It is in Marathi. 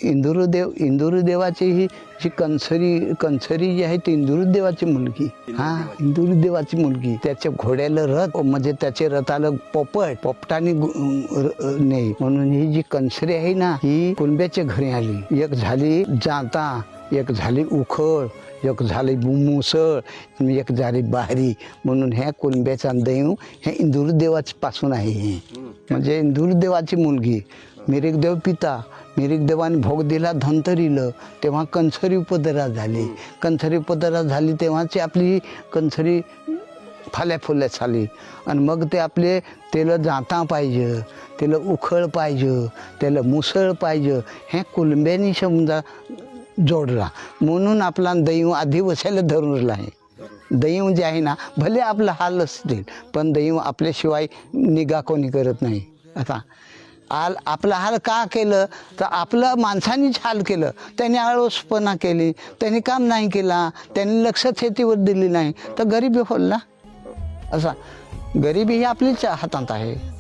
इंदुरुदेवाची ही जी कंसरी जी आहे ती इंदुरुदेवाची मुलगी. इंदुरुदेवाची मुलगी. त्याच्या घोड्याला रथ म्हणजे त्याच्या रथाला पोपटाने नाही म्हणून ही जी कंसरी आहे ना ही कुणब्याच्या घरी आली. एक झाली जाता, एक झाली उखळ, एक झाली मुसळ, एक झाली बाहरी. म्हणून ह्या कुणब्याचा दैव ह्या इंदुरुदेवाच पासून आहे. म्हणजे इंदुरुदेवाची मुलगी. मिरिकदेव पिता. मिरिकदेवाने भोग दिला धन्वंतरीला, तेव्हा कंसरी उपदरा झाली. कंसरी उपदरा झाली तेव्हाची आपली कंसरी फाल्या फुल्या झाली. आणि मग ते आपले त्याला जाता पाहिजे, त्याला उखळ पाहिजे, त्याला मुसळ पाहिजे. हे कुणब्यानी समजा जोडला म्हणून आपला दैव आधी वसायला धरून आहे. दैव जे आहे ना भले आपला हाल असतील पण दैव आपल्याशिवाय निगा कोणी करत नाही. आता आपला हाल का केलं तर आपलं माणसानीच हाल केलं. त्यांनी आळसपणा केली, त्यांनी काम नाही केला, त्यांनी लक्ष शेतीवर दिली नाही तर गरिबी होईल ना. असा गरिबी ही आपल्याच हातात आहे.